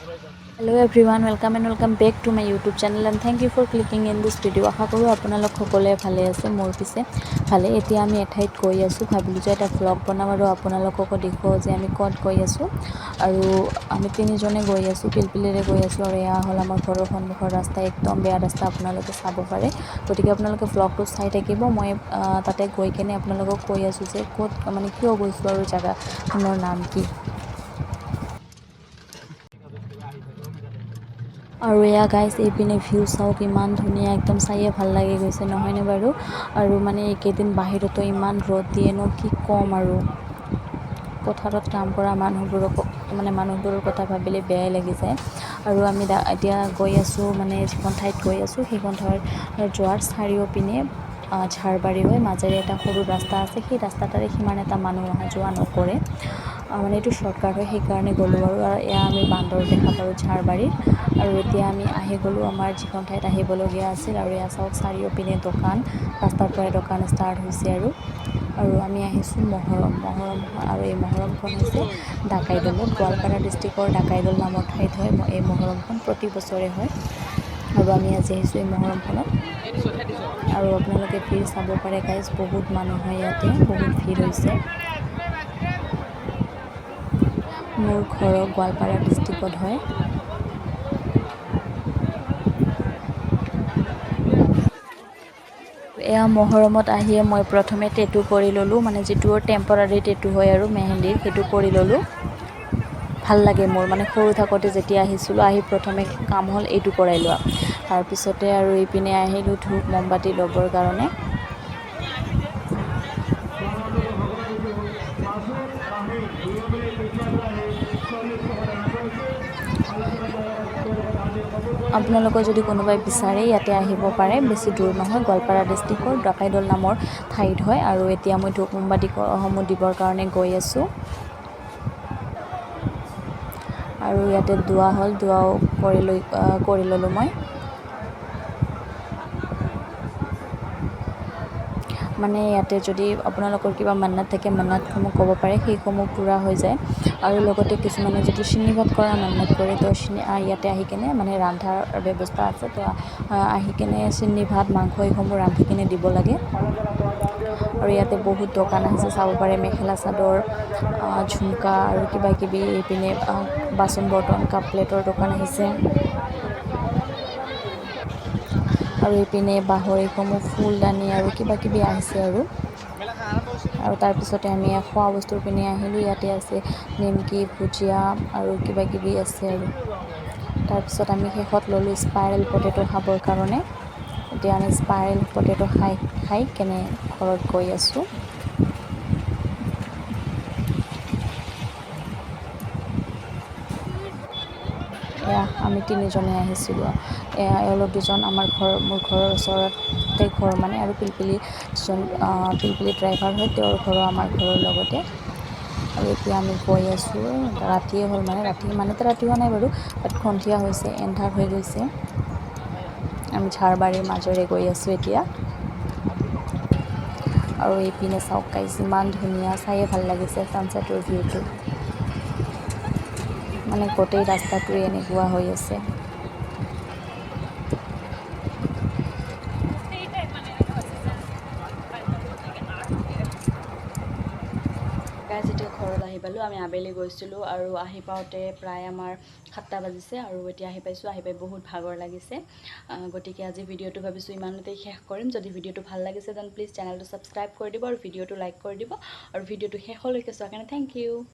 Hello everyone, welcome back to my YouTube channel and thank you for clicking in this video. আশা কৰো আপোনালোক সকলোৱে ভালে আছে। মোৰ পিছে ভালে। এতিয়া আমি এঠাইত গৈ আছো, ভাবিলো যে এটা vlog বনাম আৰু আপোনালোককো দেখুৱাও যে আমি ক'ত গৈ আছো। আৰু আমি তিনিজনে গৈ আছো, পিলপিলিৰে গৈ আছো আৰু এয়া হ'ল আমাৰ ঘৰৰ সন্মুখৰ ৰাস্তা। একদম বেয়া ৰাস্তা, আপোনালোকে চাব পাৰে। গতিকে আপোনালোকে vlogটো চাই থাকিব। মই তাতে গৈ কেনে আপোনালোকক কৈ আছো যে ক'ত মানে কিয় গৈছো আৰু জায়গাখনৰ নাম কি। আৰু এয়া গাইজ এইপিনে ভিউ চাওক, ইমান ধুনীয়া, একদম চাইয়ে ভাল লাগি গৈছে নহয়নে বাৰু। আৰু মানে এইকেইদিন বাহিৰতো ইমান ৰ'দ দিয়ে ন, কি ক'ম আৰু। পথাৰত কাম কৰা মানুহবোৰৰ কথা ভাবিলে বেয়াই লাগি যায়। আৰু আমি এতিয়া গৈ আছোঁ, মানে যিখন ঠাইত গৈ আছোঁ সেইখন ঠাইত যোৱাৰ চাৰিওপিনে ঝাৰবাৰী হৈ মাজেৰে এটা সৰু ৰাস্তা আছে। সেই ৰাস্তাটাৰে সিমান এটা মানুহ অহা যোৱা নকৰে, মানে এইটো শ্বৰ্টকাট হয়, সেইকাৰণে গ'লোঁ। আৰু এয়া আমি বান্দৰ দেখা পালোঁ ঝাৰবাৰীত। আৰু এতিয়া আমি আহি গ'লোঁ আমাৰ যিখন ঠাইত আহিবলগীয়া আছিল। আৰু এয়া চাওক চাৰিওপিনে দোকান, ৰাস্তাৰ পৰাই দোকান ষ্টাৰ্ট হৈছে। আৰু আমি আহিছোঁ মহৰম। আৰু এই মহৰমখন হৈছে ডাকাইদলত, গোৱালপাৰা ডিষ্ট্ৰিক্টৰ ডাকাইদল নামৰ ঠাইত হয় এই মহৰমখন, প্ৰতি বছৰে হয়। আৰু আমি আজি আহিছোঁ এই মহৰমখনত। আৰু আপোনালোকে ভিৰ চাব পাৰে গাইজ, বহুত মানুহ হয় ইয়াতে, বহুত ভিৰ হৈছে। মোৰ ঘৰ গোৱালপাৰা ডিষ্ট্ৰিক্টত হয়। এয়া মহৰমত আহিয়ে মই প্ৰথমে টেটু কৰি ল'লোঁ, মানে যিটো টেম্পৰাৰী টেটু হয় আৰু মেহেন্দিৰ, সেইটো কৰি ল'লোঁ। ভাল লাগে মোৰ, মানে সৰু থাকোঁতে যেতিয়া আহিছিলোঁ, আহি প্ৰথমে কাম হ'ল এইটো কৰাই লোৱা। তাৰপিছতে আৰু এইপিনে আহিলোঁ ধূপ মমবাতি ল'বৰ কাৰণে। আপোনালোকৰ যদি কোনোবাই বিচাৰে ইয়াতে আহিব পাৰে, বেছি দূৰ নহয়, গোৱালপাৰা ডিষ্ট্ৰিক্টৰ ডাকাইদল নামৰ ঠাইত হয়। আৰু এতিয়া মই ধূপ মোমবাতিসমূহ দিবৰ কাৰণে গৈ আছোঁ। আৰু ইয়াতে দোৱা হ'ল, দোৱাও কৰি ল'লোঁ মই। মানে ইয়াতে যদি আপোনালোকৰ কিবা মান্নাত থাকে, মান্নাতসমূহ ক'ব পাৰে, সেইসমূহ পূৰা হৈ যায়। আৰু লগতে কিছুমানে যদি চিনি ভাত কৰা মান্নাত কৰে, তো ইয়াতে আহি কেনে, মানে ৰন্ধাৰ ব্যৱস্থা আছে, তো আহি কেনে চিনি ভাত, মাংস এইসমূহ ৰান্ধি কেনে দিব লাগে। আৰু ইয়াতে বহুত দোকান আহিছে, চাব পাৰে, মেখেলা চাদৰ, ঝুমকা আৰু কিবা কিবি। এইপিনে বাচন বৰ্তন, কাপ প্লেটৰ দোকান আহিছে। আৰু এইপিনে বাঁহৰ এইসমূহ ফুলদানি আৰু কিবা কিবি আহিছে। আৰু তাৰপিছতে আমি খোৱা বস্তুৰ পিনে আহিলোঁ। ইয়াতে আছে নিমকি, ভুজিয়া আৰু কিবা কিবি আছে। আৰু তাৰপিছত আমি শেষত ল'লোঁ স্পাইৰেল পটেটো খাবৰ কাৰণে। এতিয়া আমি স্পাইৰেল পটেটো খাই কেনে ঘৰত গৈ আছোঁ। এয়া আমি তিনিজনে আহিছিলোঁ। এওঁলোক দুজন মোৰ ঘৰৰ ওচৰতে ঘৰ মানে, আৰু পিলপিলি ড্ৰাইভাৰ হয়, তেওঁৰ ঘৰো আমাৰ ঘৰৰ লগতে। আৰু এতিয়া আমি গৈ আছোঁ, ৰাতিয়ে হ'ল, মানে ৰাতি ইমানতে ৰাতি হোৱা নাই বাৰু, বাট সন্ধিয়া হৈছে, এন্ধাৰ হৈ গৈছে। আমি ঝাৰবাৰীৰ মাজেৰে গৈ আছোঁ এতিয়া। আৰু এইপিনে চাওক গাইজ, ইমান ধুনীয়া, চায়ে ভাল লাগিছে ছানছেটৰ ভিউটো। মানে গোটেই ৰাস্তাটোৱে এনেকুৱা হৈ আছে। গাইজ এতিয়া ঘৰত আহি পালোঁ। আমি আবেলি গৈছিলোঁ আৰু আহি পাওঁতে প্ৰায় আমাৰ 7টা বাজিছে। আৰু এতিয়া আহি পাইছোঁ, আহি পাই বহুত ভাগৰ লাগিছে। গতিকে আজি ভিডিঅ'টো ভাবিছোঁ ইমানতেই শেষ কৰিম। যদি ভিডিঅ'টো ভাল লাগিছে দেন প্লিজ চেনেলটো ছাবস্ক্ৰাইব কৰি দিব আৰু ভিডিঅ'টো লাইক কৰি দিব। আৰু ভিডিঅ'টো শেষলৈকে চোৱাৰ কাৰণে থেংক ইউ।